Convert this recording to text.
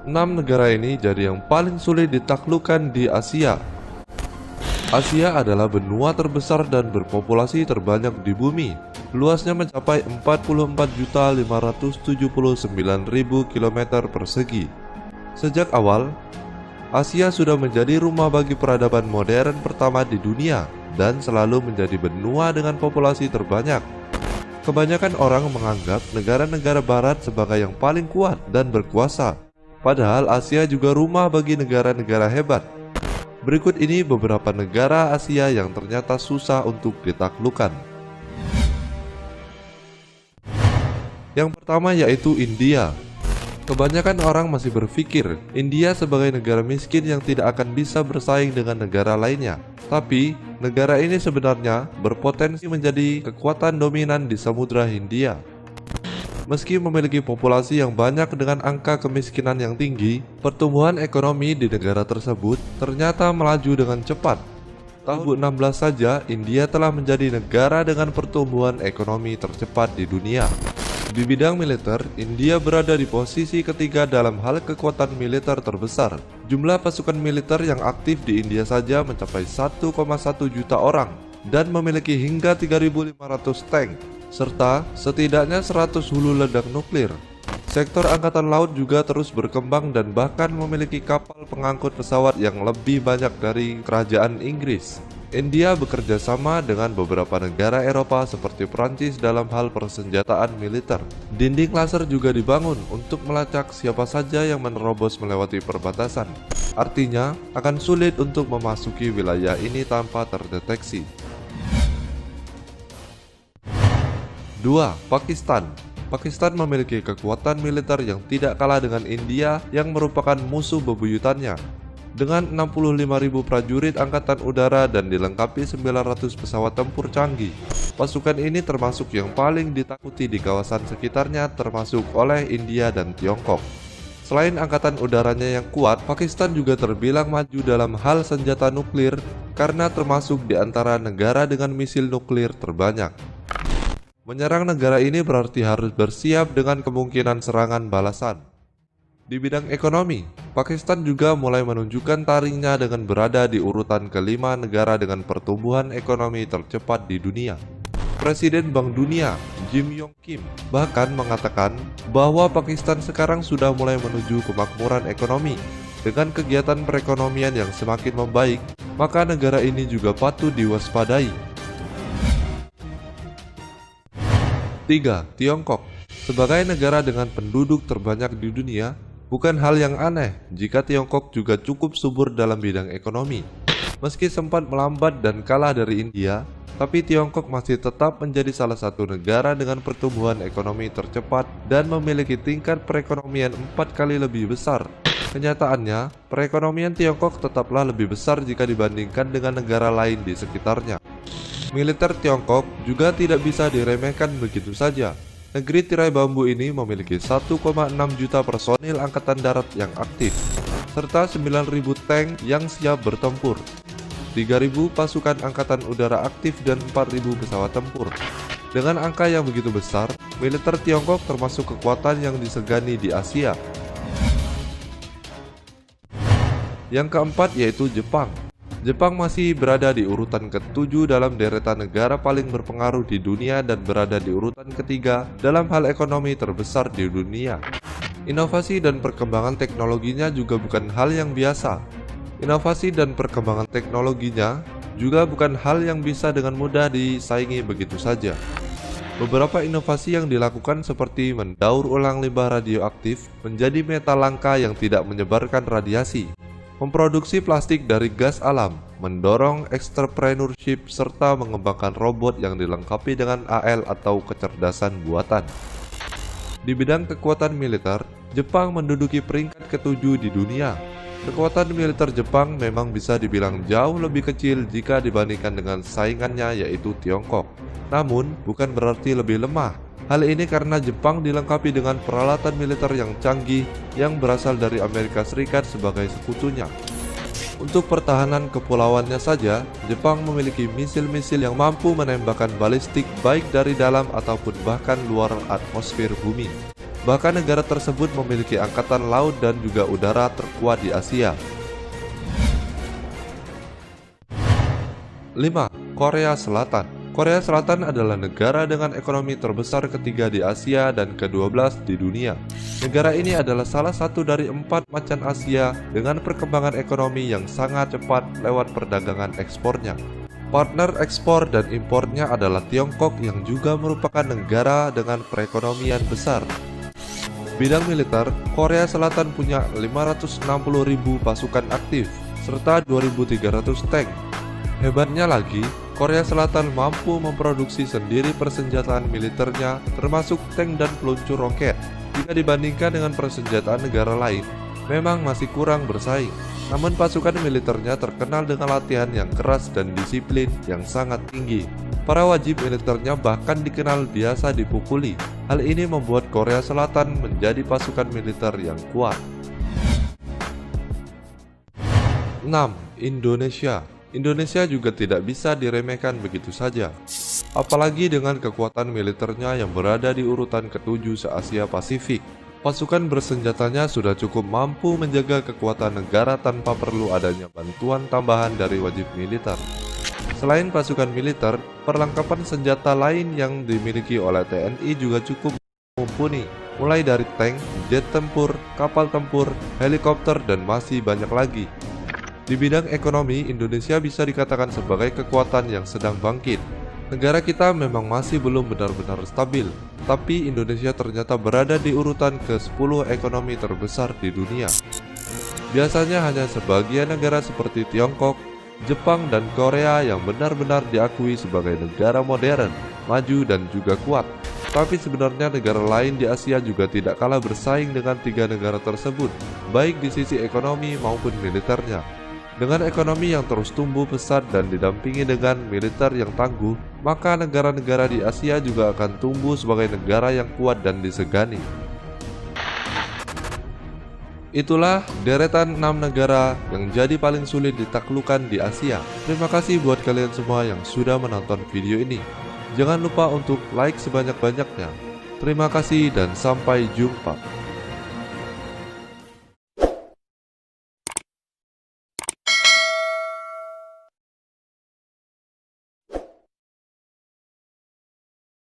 6 negara ini jadi yang paling sulit ditaklukkan di Asia. Asia adalah benua terbesar dan berpopulasi terbanyak di bumi. Luasnya mencapai 44.579.000 km persegi. Sejak awal, Asia sudah menjadi rumah bagi peradaban modern pertama di dunia dan selalu menjadi benua dengan populasi terbanyak. Kebanyakan orang menganggap negara-negara barat sebagai yang paling kuat dan berkuasa. Padahal Asia juga rumah bagi negara-negara hebat. Berikut ini beberapa negara Asia yang ternyata susah untuk ditaklukkan. Yang pertama yaitu India. Kebanyakan orang masih berpikir India sebagai negara miskin yang tidak akan bisa bersaing dengan negara lainnya. Tapi, negara ini sebenarnya berpotensi menjadi kekuatan dominan di Samudra Hindia. Meski memiliki populasi yang banyak dengan angka kemiskinan yang tinggi, pertumbuhan ekonomi di negara tersebut ternyata melaju dengan cepat. Tahun 2016 saja, India telah menjadi negara dengan pertumbuhan ekonomi tercepat di dunia. Di bidang militer, India berada di posisi ketiga dalam hal kekuatan militer terbesar. Jumlah pasukan militer yang aktif di India saja mencapai 1,1 juta orang dan memiliki hingga 3.500 tank, serta setidaknya 100 hulu ledak nuklir. Sektor angkatan laut juga terus berkembang dan bahkan memiliki kapal pengangkut pesawat yang lebih banyak dari kerajaan Inggris. India bekerja sama dengan beberapa negara Eropa seperti Prancis dalam hal persenjataan militer. Dinding laser juga dibangun untuk melacak siapa saja yang menerobos melewati perbatasan. Artinya, akan sulit untuk memasuki wilayah ini tanpa terdeteksi. 2. Pakistan. Pakistan memiliki kekuatan militer yang tidak kalah dengan India yang merupakan musuh bebuyutannya. Dengan 65.000 prajurit angkatan udara dan dilengkapi 900 pesawat tempur canggih, pasukan ini termasuk yang paling ditakuti di kawasan sekitarnya termasuk oleh India dan Tiongkok. Selain angkatan udaranya yang kuat, Pakistan juga terbilang maju dalam hal senjata nuklir karena termasuk di antara negara dengan misil nuklir terbanyak. Menyerang negara ini berarti harus bersiap dengan kemungkinan serangan balasan. Di bidang ekonomi, Pakistan juga mulai menunjukkan taringnya dengan berada di urutan kelima negara dengan pertumbuhan ekonomi tercepat di dunia. Presiden Bank Dunia, Jim Yong Kim, bahkan mengatakan bahwa Pakistan sekarang sudah mulai menuju kemakmuran ekonomi. Dengan kegiatan perekonomian yang semakin membaik, maka negara ini juga patut diwaspadai. 3. Tiongkok. Sebagai negara dengan penduduk terbanyak di dunia, bukan hal yang aneh jika Tiongkok juga cukup subur dalam bidang ekonomi. Meski sempat melambat dan kalah dari India, tapi Tiongkok masih tetap menjadi salah satu negara dengan pertumbuhan ekonomi tercepat dan memiliki tingkat perekonomian 4 kali lebih besar. Kenyataannya, perekonomian Tiongkok tetaplah lebih besar jika dibandingkan dengan negara lain di sekitarnya. Militer Tiongkok juga tidak bisa diremehkan begitu saja. Negeri tirai bambu ini memiliki 1,6 juta personil angkatan darat yang aktif, serta 9.000 tank yang siap bertempur, 3.000 pasukan angkatan udara aktif dan 4.000 pesawat tempur. Dengan angka yang begitu besar, militer Tiongkok termasuk kekuatan yang disegani di Asia. Yang keempat yaitu Jepang. Jepang masih berada di urutan ke-7 dalam deretan negara paling berpengaruh di dunia dan berada di urutan ketiga dalam hal ekonomi terbesar di dunia. Inovasi dan perkembangan teknologinya juga bukan hal yang biasa. Inovasi dan perkembangan teknologinya juga bukan hal yang bisa dengan mudah disaingi begitu saja. Beberapa inovasi yang dilakukan seperti mendaur ulang limbah radioaktif menjadi metal langka yang tidak menyebarkan radiasi, memproduksi plastik dari gas alam, mendorong entrepreneurship, serta mengembangkan robot yang dilengkapi dengan AL atau kecerdasan buatan. Di bidang kekuatan militer, Jepang menduduki peringkat ke-7 di dunia. Kekuatan militer Jepang memang bisa dibilang jauh lebih kecil jika dibandingkan dengan saingannya yaitu Tiongkok. Namun, bukan berarti lebih lemah. Hal ini karena Jepang dilengkapi dengan peralatan militer yang canggih yang berasal dari Amerika Serikat sebagai sekutunya. Untuk pertahanan kepulauannya saja, Jepang memiliki misil-misil yang mampu menembakkan balistik baik dari dalam ataupun bahkan luar atmosfer bumi. Bahkan negara tersebut memiliki angkatan laut dan juga udara terkuat di Asia. 5. Korea Selatan. Korea Selatan adalah negara dengan ekonomi terbesar ketiga di Asia dan ke-12 di dunia. Negara ini adalah salah satu dari 4 macan Asia dengan perkembangan ekonomi yang sangat cepat lewat perdagangan ekspornya. Partner ekspor dan impornya adalah Tiongkok yang juga merupakan negara dengan perekonomian besar. Bidang militer, Korea Selatan punya 560.000 pasukan aktif serta 2.300 tank. Hebatnya lagi, Korea Selatan mampu memproduksi sendiri persenjataan militernya termasuk tank dan peluncur roket. Jika dibandingkan dengan persenjataan negara lain, memang masih kurang bersaing. Namun pasukan militernya terkenal dengan latihan yang keras dan disiplin yang sangat tinggi. Para wajib militernya bahkan dikenal biasa dipukuli. Hal ini membuat Korea Selatan menjadi pasukan militer yang kuat. 6. Indonesia. Indonesia juga tidak bisa diremehkan begitu saja. Apalagi dengan kekuatan militernya yang berada di urutan ke-7 se-Asia Pasifik. Pasukan bersenjatanya sudah cukup mampu menjaga kekuatan negara tanpa perlu adanya bantuan tambahan dari wajib militer. Selain pasukan militer, perlengkapan senjata lain yang dimiliki oleh TNI juga cukup mumpuni, mulai dari tank, jet tempur, kapal tempur, helikopter, dan masih banyak lagi. Di bidang ekonomi, Indonesia bisa dikatakan sebagai kekuatan yang sedang bangkit. Negara kita memang masih belum benar-benar stabil, tapi Indonesia ternyata berada di urutan ke-10 ekonomi terbesar di dunia. Biasanya hanya sebagian negara seperti Tiongkok, Jepang, dan Korea yang benar-benar diakui sebagai negara modern, maju, dan juga kuat. Tapi sebenarnya negara lain di Asia juga tidak kalah bersaing dengan 3 negara tersebut, baik di sisi ekonomi maupun militernya. Dengan ekonomi yang terus tumbuh pesat dan didampingi dengan militer yang tangguh, maka negara-negara di Asia juga akan tumbuh sebagai negara yang kuat dan disegani. Itulah deretan 6 negara yang jadi paling sulit ditaklukkan di Asia. Terima kasih buat kalian semua yang sudah menonton video ini. Jangan lupa untuk like sebanyak-banyaknya. Terima kasih dan sampai jumpa.